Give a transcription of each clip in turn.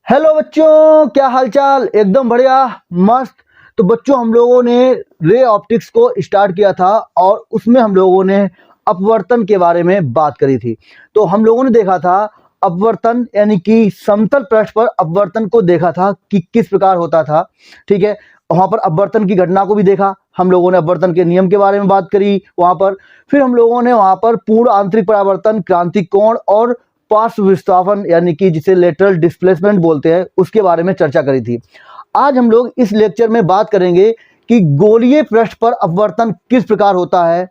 Hello बच्चों, क्या हालचाल। एकदम बढ़िया, मस्त। तो बच्चों, हम लोगों ने रे ऑप्टिक्स को स्टार्ट किया था और उसमें हम लोगों ने अपवर्तन के बारे में बात करी थी। तो हम लोगों ने देखा था अपवर्तन यानी कि समतल पृष्ठ पर अपवर्तन को देखा था कि किस प्रकार होता था। ठीक है, वहां पर अपवर्तन की घटना को भी देखा। हम लोगों ने अपवर्तन के नियम के बारे में बात करी वहां पर। फिर हम लोगों ने वहां पर पूर्ण आंतरिक परावर्तन, क्रांतिक कोण और पार्श्व विस्थापन यानी कि जिसे लेटरल डिस्प्लेसमेंट बोलते हैं, उसके बारे में चर्चा करी थी। आज हम लोग इस लेक्चर में बात करेंगे कि गोलीय पृष्ठ पर अपवर्तन किस प्रकार होता है।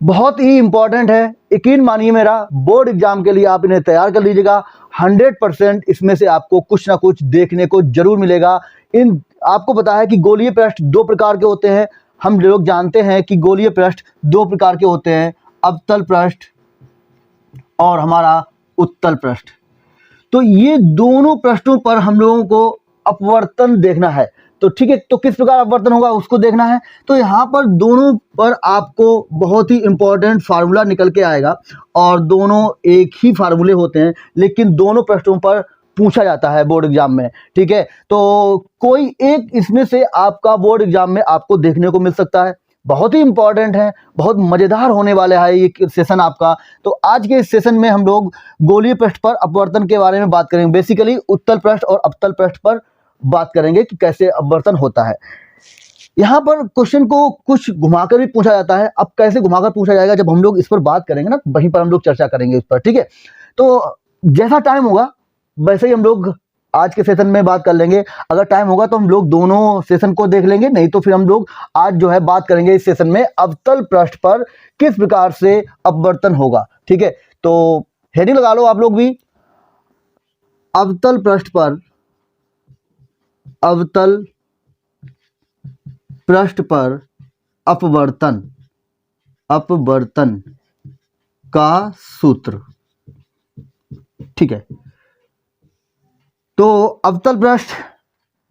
बहुत ही इंपॉर्टेंट है, यकीन मानिए मेरा। बोर्ड एग्जाम के लिए आप इन्हें तैयार कर लीजिएगा। 100% इसमें से आपको कुछ ना कुछ देखने को जरूर मिलेगा। इन आपको पता है कि गोलीय पृष्ठ दो प्रकार के होते हैं। हम लोग जानते हैं कि गोलीय पृष्ठ दो प्रकार के होते हैं, अवतल पृष्ठ और हमारा उत्तल पृष्ठ। तो ये दोनों पृष्ठों पर हम लोगों को अपवर्तन देखना है। तो ठीक है, तो किस प्रकार अपवर्तन होगा उसको देखना है। तो यहाँ पर दोनों पर आपको बहुत ही इंपॉर्टेंट फार्मूला निकल के आएगा और दोनों एक ही फार्मूले होते हैं, लेकिन दोनों पृष्ठों पर पूछा जाता है बोर्ड एग्जाम में। ठीक है, तो कोई एक इसमें से आपका बोर्ड एग्जाम में आपको देखने को मिल सकता है। बहुत ही इंपॉर्टेंट है, बहुत मजेदार होने वाला है ये सेशन आपका। तो आज के इस सेशन में हम लोग गोलीय पृष्ठ पर अपवर्तन के बारे में बात करेंगे। बेसिकली उत्तल पृष्ठ और अवतल पृष्ठ पर बात करेंगे कि कैसे अपवर्तन होता है। यहाँ पर क्वेश्चन को कुछ घुमाकर भी पूछा जाता है। अब कैसे घुमाकर पूछा जाएगा, जब हम लोग इस पर बात करेंगे ना, वहीं पर हम लोग चर्चा करेंगे इस पर। ठीक है, तो जैसा टाइम होगा वैसे ही हम लोग आज के सेशन में बात कर लेंगे। अगर टाइम होगा तो हम लोग दोनों सेशन को देख लेंगे, नहीं तो फिर हम लोग आज जो है बात करेंगे इस सेशन में अवतल पृष्ठ पर किस प्रकार से अपवर्तन होगा। ठीक है, तो हेडिंग लगा लो आप लोग भी, अवतल पृष्ठ पर अपवर्तन का सूत्र। ठीक है, तो अवतल पृष्ठ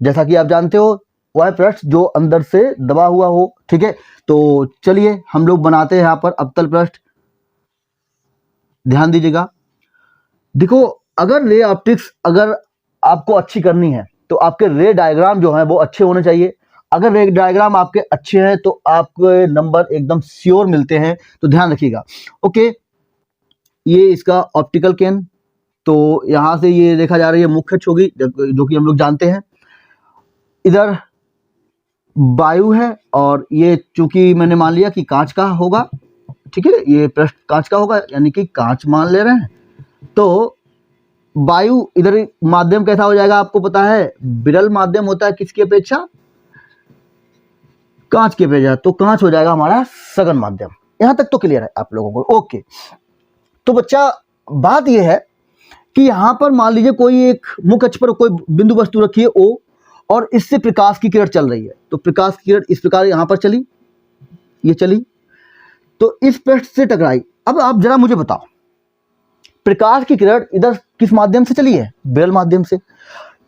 जैसा कि आप जानते हो वह पृष्ठ जो अंदर से दबा हुआ हो। ठीक है, तो चलिए हम लोग बनाते हैं यहाँ पर अवतल पृष्ठ। ध्यान दीजिएगा, देखो, अगर रे ऑप्टिक्स अगर आपको अच्छी करनी है तो आपके रे डायग्राम जो है वो अच्छे होने चाहिए। अगर रे डायग्राम आपके अच्छे हैं तो आपके नंबर एकदम श्योर मिलते हैं। तो ध्यान रखिएगा। ओके, ये इसका ऑप्टिकल केन, तो यहां से ये देखा जा रही है मुख्य अक्ष होगी, जो कि हम लोग जानते हैं। इधर वायु है और ये चूंकि मैंने मान लिया कि कांच का होगा। ठीक है, ये पृष्ठ कांच का होगा यानी कि कांच मान ले रहे हैं। तो वायु इधर माध्यम कैसा हो जाएगा आपको पता है, विरल माध्यम होता है किसकी अपेक्षा, कांच की अपेक्षा। तो कांच हो जाएगा हमारा सघन माध्यम। यहां तक तो क्लियर है आप लोगों को। ओके, तो बच्चा बात यह है कि यहां पर मान लीजिए कोई एक मुख्य अक्ष पर कोई बिंदु वस्तु रखी है O, और इससे प्रकाश की किरण चल रही है। तो प्रकाश की किरण इस प्रकार यहां पर चली, ये चली, तो इस पृष्ठ से टकराई। अब आप जरा मुझे बताओ, प्रकाश की किरण इधर किस माध्यम से चली है, विरल माध्यम से।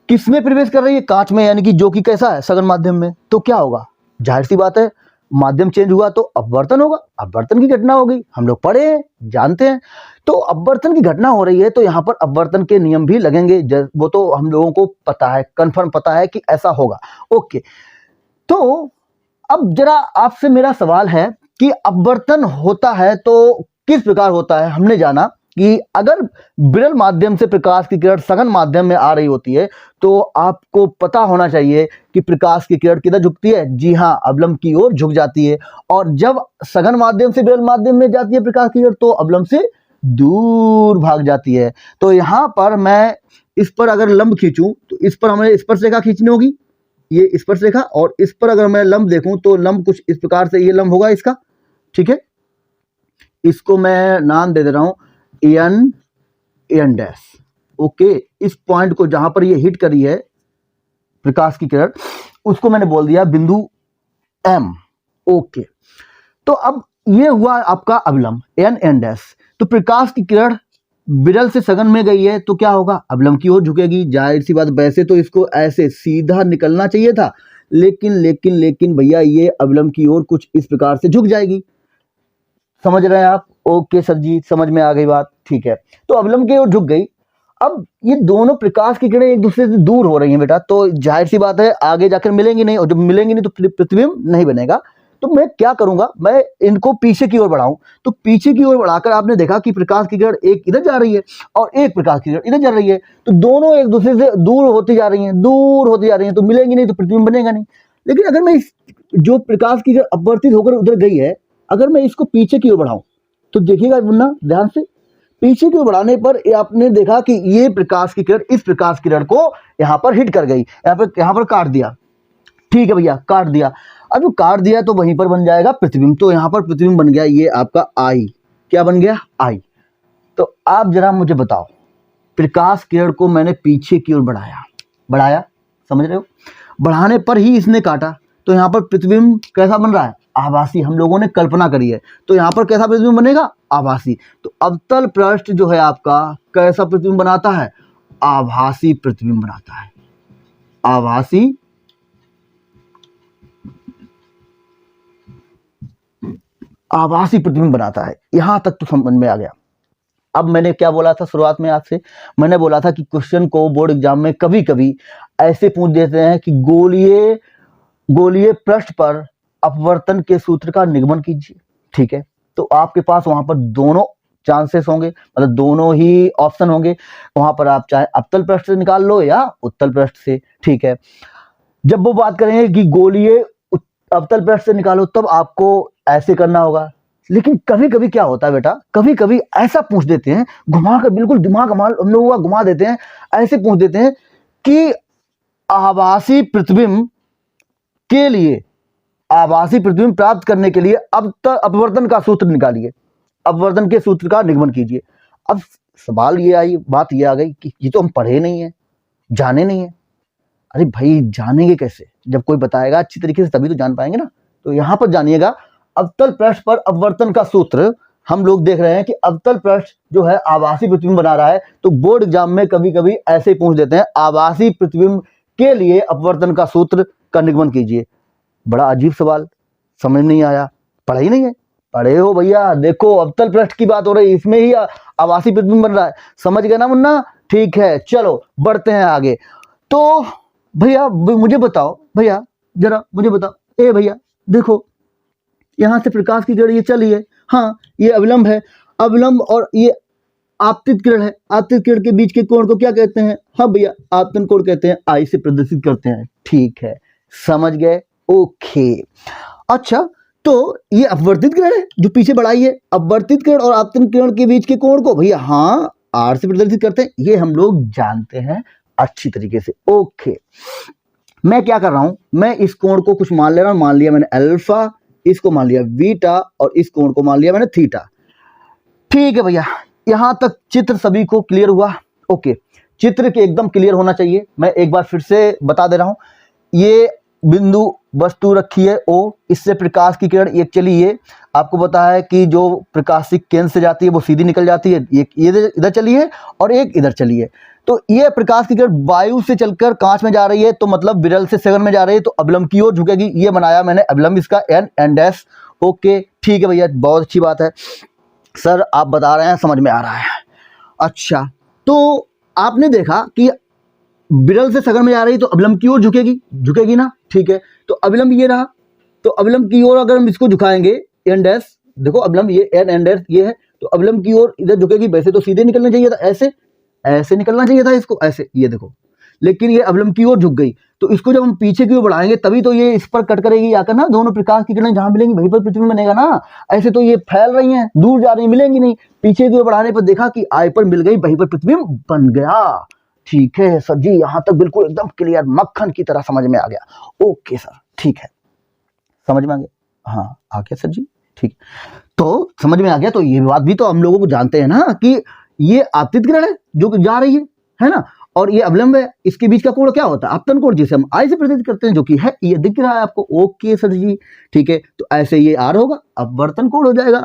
किसमें प्रवेश कर रही है, कांच में, यानी कि जो कि कैसा है, सघन माध्यम में। तो क्या होगा, जाहिर सी बात है, माध्यम चेंज हुआ तो अपवर्तन होगा, अपवर्तन की घटना होगी। हम लोग पढ़े हैं, जानते हैं। तो अपवर्तन की घटना हो रही है तो यहाँ पर अपवर्तन के नियम भी लगेंगे। वो तो हम लोगों को पता है, कंफर्म पता है कि ऐसा होगा। ओके, तो अब जरा आपसे मेरा सवाल है कि अपवर्तन होता है तो किस प्रकार होता है। हमने जाना कि अगर विरल माध्यम से प्रकाश की किरण सघन माध्यम में आ रही होती है तो आपको पता होना चाहिए कि प्रकाश की किरण किधर झुकती है। जी हाँ, अवलंब की ओर झुक जाती है। और जब सघन माध्यम से विरल माध्यम में जाती है प्रकाश की किरण तो अवलंब से दूर भाग जाती है। तो यहां पर मैं इस पर अगर लंब खींचूं तो इस पर हमें स्पर्शरेखा खींचनी होगी, ये स्पर्शरेखा। और इस पर अगर मैं लंब देखूं तो लंब कुछ इस प्रकार से ये लंब होगा इसका। ठीक है, इसको मैं नाम दे दे रहा हूं एन डैश। ओके, इस पॉइंट को जहां पर ये हिट करी है प्रकाश की किरण, उसको मैंने बोल दिया बिंदु एम। ओके, तो अब ये हुआ आपका अवलंब एन डैश। तो प्रकाश की किरण विरल से सघन में गई है तो क्या होगा, अवलंब की ओर झुकेगी। जाहिर सी बात, वैसे तो इसको ऐसे सीधा निकलना चाहिए था, लेकिन भैया ये अवलंब की ओर कुछ इस प्रकार से झुक जाएगी। समझ रहे हैं आप। ओके सर जी, समझ में आ गई बात। ठीक है, तो अवलंब की ओर झुक गई। अब ये दोनों प्रकाश की किरणें एक दूसरे से दूर हो रही हैं बेटा, तो जाहिर सी बात है आगे जाकर मिलेंगी नहीं, और जब मिलेंगी नहीं तो प्रतिबिंब नहीं बनेगा। तो मैं क्या करूंगा, मैं इनको पीछे की ओर बढ़ाऊं। तो पीछे की ओर बढ़ाकर आपने देखा कि प्रकाश की किरण एक इधर जा रही है और एक प्रकाश की किरण इधर जा रही है, तो दोनों एक दूसरे से दूर होती जा रही हैं, दूर होती जा रही हैं, तो मिलेंगी नहीं तो प्रतिबिंब बनेगा नहीं। लेकिन अगर मैं जो प्रकाश की किरण अपवर्तित होकर उधर गई है, अगर मैं इसको पीछे की ओर बढ़ाऊं तो देखिएगा मुन्ना ध्यान से, पीछे की ओर बढ़ाने पर आपने देखा कि ये प्रकाश की किरण इस प्रकाश की किरण को यहाँ पर हिट कर गई, यहाँ पर काट दिया। ठीक है भैया, काट दिया। अब जो काट दिया तो वहीं पर बन जाएगा प्रतिबिंब, तो यहाँ पर प्रतिबिंब बन गया ये आपका आई। क्या बन गया? आई। तो आप जरा मुझे बताओ, प्रकाश किरण को मैंने पीछे की ओर बढ़ाया, समझ रहे हो, बढ़ाने पर ही इसने काटा, तो यहाँ पर प्रतिबिंब कैसा बन रहा है? आभासी। हम लोगों ने कल्पना करी है, तो यहाँ पर कैसा प्रतिबिंब बनेगा? आभासी। तो अवतल पृष्ठ जो है आपका कैसा प्रतिबिंब बनाता है? आभासी प्रतिबिंब बनाता है। आभासी प्रतिबिंब बनाता है। यहां तक तो समझ में आ गया। अब मैंने क्या बोला था शुरुआत में आपसे? मैंने बोला था कि क्वेश्चन को बोर्ड एग्जाम में कभी कभी ऐसे पूछ देते हैं कि गोलीय पृष्ठ पर अपवर्तन के सूत्र का निगमन कीजिए। ठीक है, तो आपके पास वहां पर दोनों चांसेस होंगे, मतलब दोनों ही ऑप्शन होंगे। वहां पर आप चाहे अवतल पृष्ठ से निकाल लो या उत्तल पृष्ठ से। ठीक है, जब वो बात करेंगे कि गोलीय अवतल पृष्ठ से निकालो, तब आपको ऐसे करना होगा। लेकिन कभी कभी क्या होता है बेटा, कभी कभी ऐसा पूछ देते हैं, घुमा कर बिल्कुल दिमाग हम लोगों का घुमा देते हैं, ऐसे पूछ देते हैं कि आभासी प्रतिबिंब के लिए, आभासी प्रतिबिंब प्राप्त करने के लिए अपवर्तन का सूत्र निकालिए, अपवर्तन के सूत्र का निगमन कीजिए। अब सवाल ये बात ये आ गई कि ये तो हम पढ़े नहीं है, जाने नहीं है। अरे भाई जानेंगे कैसे? जब कोई बताएगा अच्छी तरीके से तभी तो जान पाएंगे ना। तो यहां पर जानिएगा, अवतल पृष्ठ पर अपवर्तन का सूत्र हम लोग देख रहे हैं कि अवतल पृष्ठ जो है आभासी प्रतिबिंब बना रहा है, तो बोर्ड एग्जाम में कभी कभी ऐसे पूछ देते हैं, आभासी प्रतिबिंब के लिए अपवर्तन का सूत्र का निगमन कीजिए। बड़ा अजीब सवाल, समझ नहीं आया, पढ़ा ही नहीं है। पढ़े हो भैया, देखो अवतल पृष्ठ की बात हो रही है, इसमें ही आभासी प्रतिबिंब बन रहा है। समझ गए ना मुन्ना? ठीक है, चलो बढ़ते हैं आगे। तो भैया मुझे बताओ, भैया जरा मुझे बताओ, ए भैया देखो, यहां से प्रकाश की किरण ये चली है, हाँ ये अविलंब है, अविलंब और ये आपतित किरण है, आपतित किरण के बीच के कोण को क्या कहते हैं? हाँ भैया आपतन कोण कहते हैं, आई से प्रदर्शित करते हैं। ठीक है, समझ गए, ओके। अच्छा, तो ये अपवर्तित किरण है जो पीछे बढ़ाई है, अपवर्तित किरण और आपतन किरण के बीच के कोण को भैया हाँ आर से प्रदर्शित करते हैं, ये हम लोग जानते हैं अच्छी तरीके से। ओके, मैं क्या कर रहा हूं, मैं इस कोण को कुछ मान ले रहा हूं, मान लिया मैंने अल्फा, इसको मान लिया बीटा और इस कोण को मान लिया मैंने थीटा। ठीक है भैया, यहां तक चित्र सभी को क्लियर हुआ? ओके, चित्र के एकदम क्लियर होना चाहिए। मैं एक बार फिर से बता दे रहा हूं, ये बिंदु वस्तु रखी है O, इससे प्रकाश की किरण एक चली है, आपको पता है कि जो प्रकाशिक केंद्र से जाती है वो सीधी निकल जाती है, ये इधर चली है और एक इधर चली है। तो ये प्रकाश की किरण वायु से चलकर कांच में जा रही है, तो मतलब विरल से सघन में जा रही है, तो अवलंब की ओर झुकेगी। ये बनाया मैंने अवलंब, इसका एन डैश। ओके ठीक है भैया, बहुत अच्छी बात है सर, आप बता रहे हैं समझ में आ रहा है। अच्छा, तो आपने देखा कि विरल से सघन में जा रही तो अवलंब की ओर झुकेगी ना। ठीक है, तो अवलंब ये रहा, तो अवलंब की ओर अगर हम इसको झुकाएंगे एन डैश, देखो अवलंब ये एन डैश ये है, तो अवलंब की ओर इधर झुकेगी। वैसे तो सीधे निकलना चाहिए था, ऐसे निकलना चाहिए था इसको, ऐसे, ये देखो, लेकिन ये अवलंब की ओर झुक गई। तो इसको जब हम पीछे की ओर बढ़ाएंगे तभी तो ये इस पर कट करेगी आकर ना, दोनों प्रकाश की किरणें जहां मिलेंगी वहीं पर प्रतिबिंब बनेगा ना। ऐसे तो ये फैल रही हैं, दूर जा रही, मिलेंगी नहीं। पीछे की ओर बढ़ाने पर देखा कि आई पर मिल गई, वहीं पर प्रतिबिंब बन गया। ठीक है सर जी, यहां तक बिल्कुल एकदम क्लियर, मक्खन की तरह समझ में आ गया। ओके सर, ठीक है, समझ में आ गया। हाँ आ गया सर जी, ठीक, तो समझ में आ गया। तो ये बात भी तो हम लोगों को जानते हैं ना कि ये आपतित किरण है जो जा रही है ना, और ये अवलंब है, इसके बीच का कोण क्या होता है? आपतन कोण, जिसे हम आई से प्रदर्शित करते हैं, जो कि है ये दिख रहा है आपको। ओके सर जी, ठीक है, तो ऐसे ये आर होगा, अपवर्तन कोण हो जाएगा,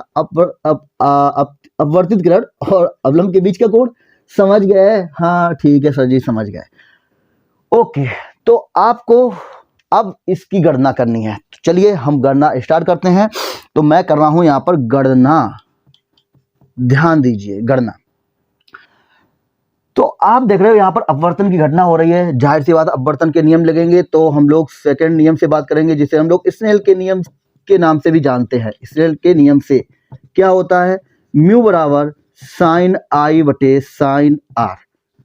अपवर्तित किरण और अवलंब के बीच का कोण। समझ गए? हाँ ठीक है सर जी, समझ गए। ओके, तो आपको अब इसकी गणना करनी है, तो चलिए हम गणना स्टार्ट करते हैं। तो मैं कर रहा हूं यहां पर गणना, ध्यान दीजिए, गणना। तो आप देख रहे हो यहाँ पर अपवर्तन की घटना हो रही है। जाहिर सी बात अपवर्तन के नियम लगेंगे तो हम लोग सेकंड नियम से बात करेंगे, जिसे हम लोग स्नेल के नियम के नाम से भी जानते हैं। स्नेल के नियम से क्या होता है, म्यू बराबर साइन आई बटे साइन आर।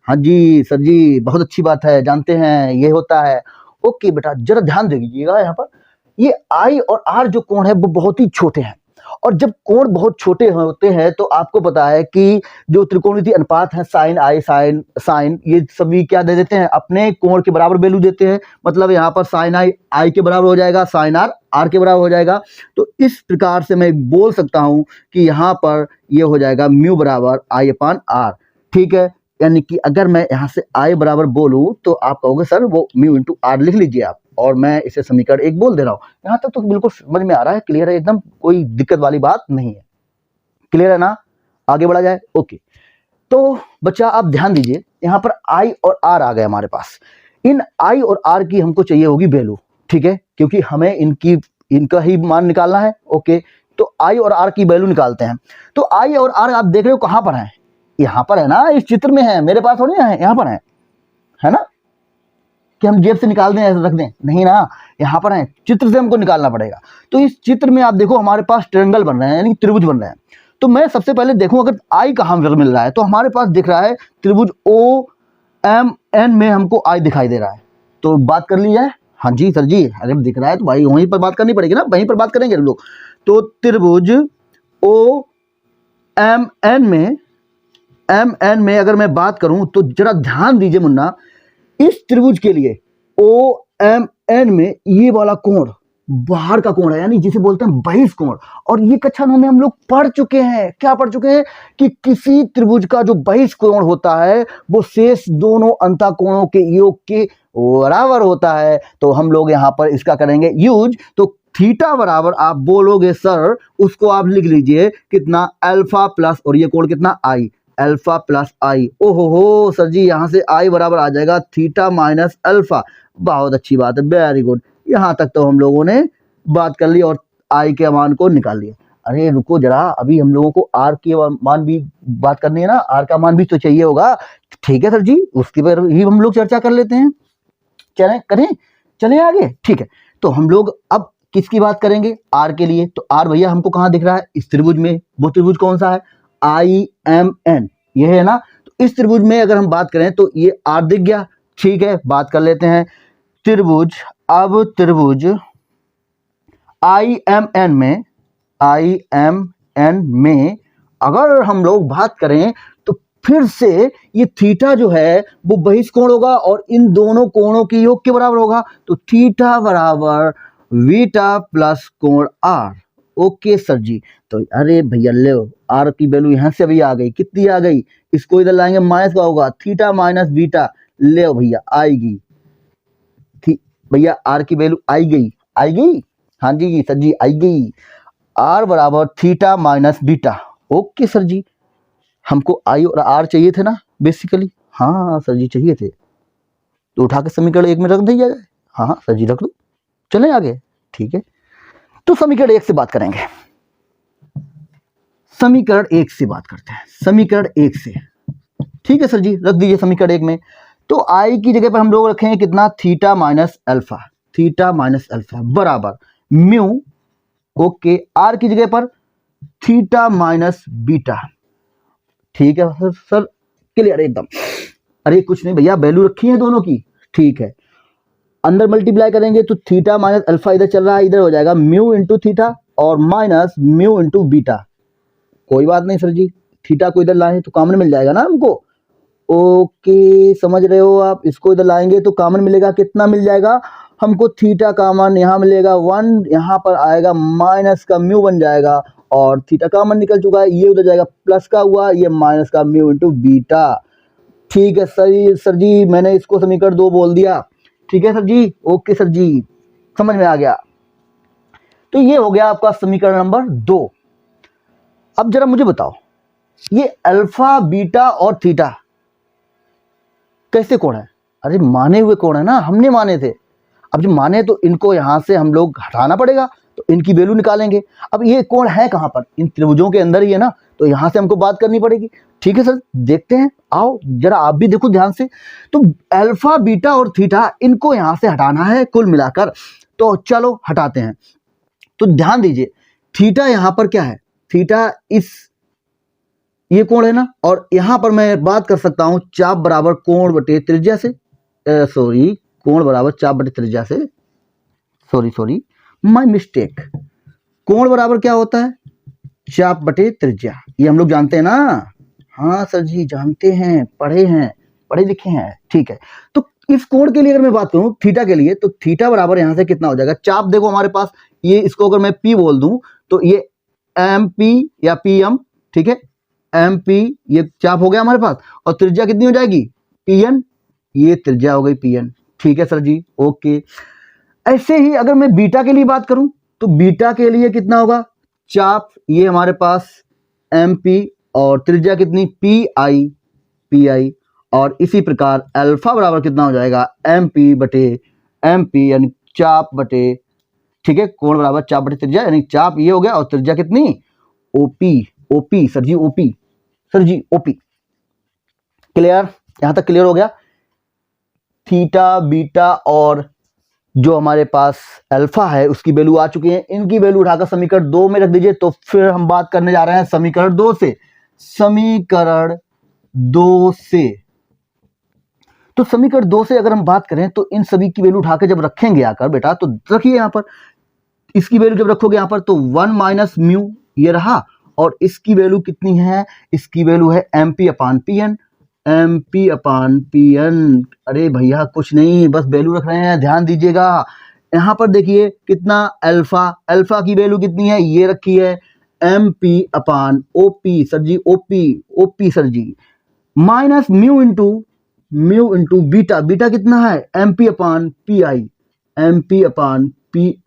हाँ जी सर जी, बहुत अच्छी बात है, जानते हैं ये होता है। ओके बेटा, जरा ध्यान दे दीजिएगा, यहाँ पर ये आई और आर जो कोण है वो बहुत ही छोटे हैं, और जब कोण बहुत छोटे होते हैं तो आपको पता है कि जो त्रिकोणमितीय अनुपात है साइन आई साइन साइन, ये सभी क्या दे देते हैं, अपने कोण के बराबर वैल्यू देते हैं। मतलब यहाँ पर साइन आई आई के बराबर हो जाएगा, साइन आर आर के बराबर हो जाएगा। तो इस प्रकार से मैं बोल सकता हूं कि यहाँ पर ये हो जाएगा म्यू बराबर आई अपान आर। ठीक है, यानी कि अगर मैं यहाँ से आई बराबर बोलूं तो आप कहोगे सर वो म्यू इंटू आर लिख लीजिए आप, और मैं इसे समीकरण 1 बोल दे रहा हूँ। यहाँ तक तो बिल्कुल समझ में आ रहा है, क्लियर है एकदम, कोई दिक्कत वाली बात नहीं है। क्लियर है ना, आगे बढ़ा जाए। ओके, तो बच्चा आप ध्यान दीजिए, यहाँ पर आई और आर आ गए हमारे पास। इन आई और आर की हमको चाहिए होगी वैल्यू, ठीक है, क्योंकि हमें इनका ही मान निकालना है। ओके, तो आई और आर की वैल्यू निकालते हैं। तो आई और आर आप देख रहे हो कहाँ पर है, यहाँ पर है ना, इस चित्र में है, मेरे पास थोड़ी है, यहाँ पर है ना, कि हम जेब से निकाल दें ऐसे रख दें, नहीं ना, यहाँ पर है, चित्र से हमको निकालना पड़ेगा। तो इस चित्र में आप देखो हमारे पास ट्रायंगल बन रहे हैं, यानी त्रिभुज बन रहे हैं। तो मैं सबसे पहले देखूं अगर आई कहाँ पर मिल रहा है, तो हमारे पास दिख रहा है त्रिभुज ओ एम एन में हमको आई दिखाई दे रहा है। तो बात कर ली जाए। हाँ जी सर जी, अगर दिख रहा है तो भाई वहीं पर बात करनी पड़ेगी ना, वहीं पर बात करेंगे हम लोग। तो त्रिभुज ओ एम एन में अगर मैं बात करूं तो जरा ध्यान दीजिए मुन्ना, इस त्रिभुज के लिए ओ एम एन में ये वाला कोण बाहर का कोण है, यानी जिसे बोलते हैं बहिष्कोण। और ये कक्षा 9 में हम लोग पढ़ चुके हैं, क्या पढ़ चुके हैं कि किसी त्रिभुज का जो बहिष्कोण होता है वो शेष दोनों अंतःकोणों के योग के बराबर होता है। तो हम लोग यहाँ पर इसका करेंगे यूज। तो थीटा बराबर आप बोलोगे सर, उसको आप लिख लीजिए कितना, अल्फा प्लस, और ये कोण कितना, आई, अल्फा प्लस आई। ओहो हो सर जी, यहाँ से आई बराबर आ जाएगा थीटा माइनस अल्फा। बहुत अच्छी बात है, वेरी गुड। यहाँ तक तो हम लोगों ने बात कर ली और आई के मान को निकाल लिया। अरे रुको जरा, अभी हम लोगों को आर के मान भी बात करनी है ना, आर का मान भी तो चाहिए होगा। ठीक है सर जी, उसके पर ही हम लोग चर्चा कर लेते हैं। चलें आगे। ठीक है, तो हम लोग अब किसकी बात करेंगे, आर के लिए। तो आर भैया हमको कहाँ दिख रहा है, इस त्रिभुज में। वो त्रिभुज कौन सा है, आई एम एन, ये है ना। तो इस त्रिभुज में अगर हम बात करें तो ये आर दिख गया। ठीक है, बात कर लेते हैं त्रिभुज। अब त्रिभुज आई एम एन में अगर हम लोग बात करें तो फिर से ये थीटा जो है वो बहिष्कोण होगा और इन दोनों कोणों के योग के बराबर होगा। तो थीटा बराबर बीटा प्लस कोण आर। ओके सर जी, तो अरे भैया ले आर की वैल्यू यहां से अभी आ गई, कितनी आ गई, इसको इधर लाएंगे माइनस का होगा, थीटा माइनस बीटा। ले भैया आएगी, भैया आर की वैल्यू आएगी। हाँ जी सर जी, आएगी। आर बराबर theta minus beta. Okay sir जी, हमको आई और आर चाहिए थे ना बेसिकली। हाँ सर जी चाहिए थे, तो उठा के समीकरण 1 में रख दिया जाए। हाँ सर जी रख दो, चलें आगे। ठीक है, तो समीकरण 1 से बात करेंगे। समीकरण 1 से बात करते हैं, समीकरण 1 से। ठीक है सर जी, रख दीजिए समीकरण 1 में। तो आई की जगह पर हम लोग रखेंगे कितना, theta minus alpha, theta minus alpha बराबर म्यू। ओके, आर की जगह पर थीटा माइनस बीटा। ठीक है सर, क्लियर एकदम। अरे कुछ नहीं भैया, वैल्यू रखी है दोनों की। ठीक है, अंदर मल्टीप्लाई करेंगे तो थीटा माइनस अल्फा इधर चल रहा है, इधर हो जाएगा म्यू इंटू थीटा और माइनस म्यू इंटू बीटा। कोई बात नहीं सर जी, थीटा को इधर लाएं तो कॉमन मिल जाएगा ना हमको। ओके, समझ रहे हो आप, इसको इधर लाएंगे तो कॉमन मिलेगा, कितना मिल जाएगा हमको, थीटा कॉमन यहाँ मिलेगा 1, यहाँ पर आएगा माइनस का म्यू बन जाएगा, और थीटा कॉमन निकल चुका है, ये उधर जाएगा प्लस का हुआ, ये माइनस का म्यू इंटू बीटा। ठीक है सर जी, मैंने इसको समीकरण 2 बोल दिया। ठीक है सर जी, ओके सर जी, समझ में आ गया। तो ये हो गया आपका समीकरण नंबर 2। अब जरा मुझे बताओ, ये अल्फा बीटा और थीटा कैसे कोण है? अरे माने हुए कोण है ना, हमने माने थे। अब जो माने तो इनको यहां से हम लोग हटाना पड़ेगा, तो इनकी वैल्यू निकालेंगे। अब ये कोण है कहाँ पर, इन त्रिभुजों के अंदर ही है ना, तो यहाँ से हमको बात करनी पड़ेगी। ठीक है सर, देखते हैं, आओ जरा आप भी देखो ध्यान से। तो अल्फा बीटा और थीटा इनको यहाँ से हटाना है कुल मिलाकर, तो चलो हटाते हैं। तो ध्यान दीजिए, थीटा यहाँ पर क्या है, थीटा इस ये कोण है ना, और यहाँ पर मैं बात कर सकता हूँ चाप बराबर कोण बटे त्रिज्या से, सॉरी कोण बराबर चाप बटे त्रिज्या से, सॉरी माय मिस्टेक। कोण बराबर क्या होता है, चाप बटे त्रिज्या, ये हम लोग जानते हैं ना। हाँ सर जी जानते हैं, पढ़े लिखे हैं। ठीक है, तो इस कोण के लिए अगर मैं बात करूं थीटा के लिए, तो थीटा बराबर यहां से कितना हो जाएगा, चाप देखो हमारे पास, ये इसको अगर मैं पी बोल दूं तो ये एम पी या पी एम, ठीक है, एम पी ये चाप हो गया हमारे पास, और त्रिज्या कितनी हो जाएगी, पी एन, ये त्रिज्या हो गई पी एन। ठीक है सर जी, ओके। ऐसे ही अगर मैं बीटा के लिए बात करूं तो बीटा के लिए कितना होगा, चाप ये हमारे पास एम पी और त्रिज्या कितनी पी आई, और इसी प्रकार अल्फा बराबर कितना हो जाएगा, एम पी बटे एम पी यानी चाप बटे, ठीक है, कोण बराबर चाप बटे त्रिज्या, यानी चाप ये हो गया और त्रिज्या कितनी ओपी सर जी, ओपी। क्लियर, यहां तक क्लियर हो गया। थीटा बीटा और जो हमारे पास अल्फा है उसकी वैल्यू आ चुकी है, इनकी वैल्यू उठाकर समीकरण 2 में रख दीजिए। तो फिर हम बात करने जा रहे हैं समीकरण 2 से। तो समीकरण 2 से अगर हम बात करें तो इन सभी की वैल्यू उठाकर जब रखेंगे आकर बेटा, तो रखिए यहां पर, इसकी वैल्यू जब रखोगे यहां पर तो 1 माइनस म्यू ये रहा, और इसकी वैल्यू कितनी है, इसकी वैल्यू है M P upon P N. अरे भैया कुछ नहीं, बस वैल्यू रख रहे हैं, ध्यान दीजिएगा। यहां पर देखिए कितना अल्फा की वैल्यू कितनी है, ये रखी है M P upon OP sir जी, ओपी सर जी, माइनस म्यू इंटू बीटा कितना है M P upon P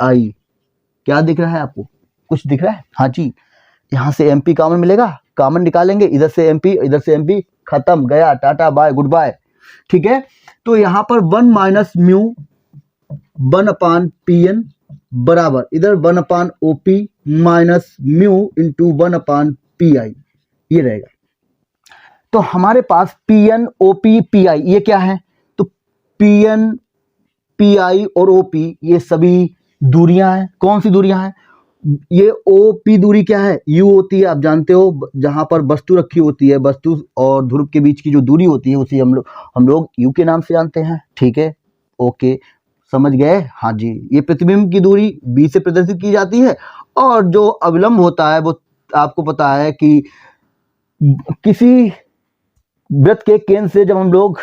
I. क्या दिख रहा है आपको, कुछ दिख रहा है, हाँ जी। यहां से एम पी कॉमन मिलेगा, कॉमन निकालेंगे, इधर से एम पी खत्म, गया, टाटा बाय गुड बाय। ठीक है, तो यहां पर 1 minus mu 1 upon P N बराबर इधर 1 upon OP minus mu into 1 upon P I, ये रहेगा। तो हमारे पास P N OP P I ये क्या है, तो पी एन पी आई और ओपी ये सभी दूरियां हैं। कौन सी दूरियां हैं, ये ओपी दूरी क्या है, यू होती है, आप जानते हो, जहां पर वस्तु रखी होती है, वस्तु और ध्रुव के बीच की जो दूरी होती है उसी हम लोग यू के नाम से जानते हैं। ठीक है, ओके, समझ गए, हाँ जी। ये प्रतिबिंब की दूरी बी से प्रदर्शित की जाती है, और जो अविलंब होता है वो आपको पता है कि किसी वृत्त के केंद्र से जब हम लोग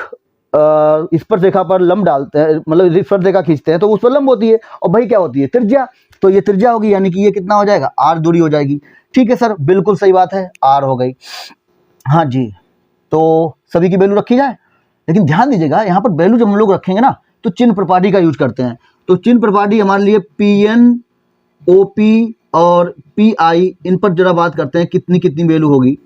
स्पर्श रेखा पर लंब डालते हैं, मतलब स्पर्श रेखा खींचते हैं, तो उस पर लंब होती है, और भाई क्या होती है, त्रिज्या। तो ये त्रिज्या होगी, यानी कि ये कितना हो जाएगा, आर दूरी हो जाएगी। ठीक है सर, बिल्कुल सही बात है, आर हो गई, हाँ जी। तो सभी की वैल्यू रखी जाए, लेकिन ध्यान दीजिएगा यहाँ पर वैल्यू जब हम लोग रखेंगे ना तो चिन्ह प्रपाटी का यूज करते हैं। तो चिन्ह प्रपाटी हमारे लिए पी एन ओपी और पी आई, इन पर जरा बात करते हैं कितनी कितनी वैल्यू होगी।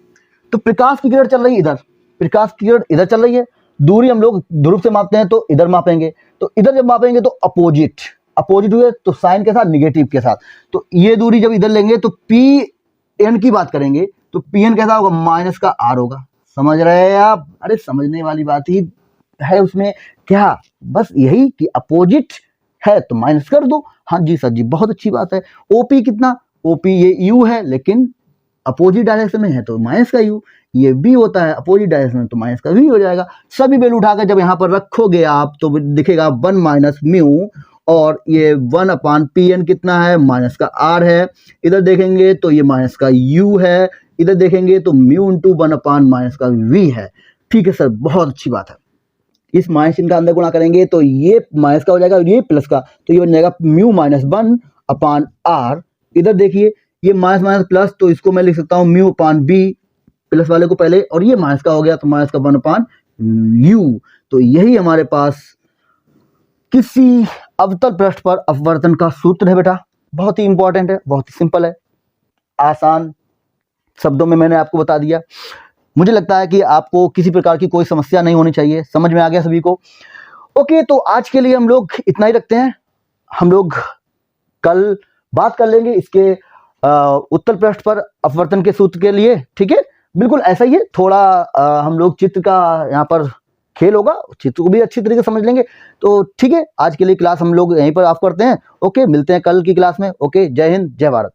तो प्रकाश की किरण चल रही है इधर, प्रकाश की किरण इधर चल रही है, दूरी हम लोग ध्रुव से मापते हैं तो इधर मापेंगे, तो इधर जब मापेंगे तो अपोजिट हुए तो साइन के साथ निगेटिव के साथ, तो ये दूरी जब इधर लेंगे तो पी एन की बात करेंगे तो पी एन कैसा होगा, माइनस का आर होगा। समझ रहे हैं आप, अरे समझने वाली बात ही है उसमें, क्या बस यही कि अपोजिट है तो माइनस कर दो। हाँ जी सर जी, बहुत अच्छी बात है। ओपी कितना, ओपी ये यू है लेकिन अपोजिट डायरेक्शन में है तो माइनस का यू, ये भी होता है अपोजिट डायरेक्शन में तो माइनस का वी हो जाएगा। सभी वैल्यू उठाकर जब यहाँ पर रखोगे आप तो दिखेगा 1 माइनस म्यू, और ये 1 अपान पी एन कितना है, माइनस का आर है। इधर देखेंगे तो ये माइनस का यू है, इधर देखेंगे तो म्यू इंटू 1 अपान माइनस का वी है। ठीक है सर, बहुत अच्छी बात है। इस माइनस चिन्ह का अंदर गुणा करेंगे तो ये माइनस का हो जाएगा और ये प्लस का, तो ये बन जाएगा म्यू माइनस 1 अपान आर। इधर देखिए ये माइनस माइनस प्लस, तो इसको मैं लिख सकता हूँ म्यू अपान बी, प्लस वाले को पहले, और ये माइनस का हो गया तो माइनस का 1 अपान यू। तो यही हमारे पास किसी अवतल पृष्ठ पर अपवर्तन का सूत्र है बेटा। बहुत ही इंपॉर्टेंट है, बहुत ही सिंपल है, आसान शब्दों में मैंने आपको बता दिया। मुझे लगता है कि आपको किसी प्रकार की कोई समस्या नहीं होनी चाहिए, समझ में आ गया सभी को। ओके, तो आज के लिए हम लोग इतना ही रखते हैं। हम लोग कल बात कर लेंगे इसके उत्तर पृष्ठ पर अपवर्तन के सूत्र के लिए। ठीक है, बिल्कुल ऐसा ही है, थोड़ा हम लोग चित्र का यहाँ पर खेल होगा, चित्र को भी अच्छी तरीके से समझ लेंगे। तो ठीक है, आज के लिए क्लास हम लोग यहीं पर ऑफ करते हैं। ओके, मिलते हैं कल की क्लास में। ओके, जय हिंद, जय भारत।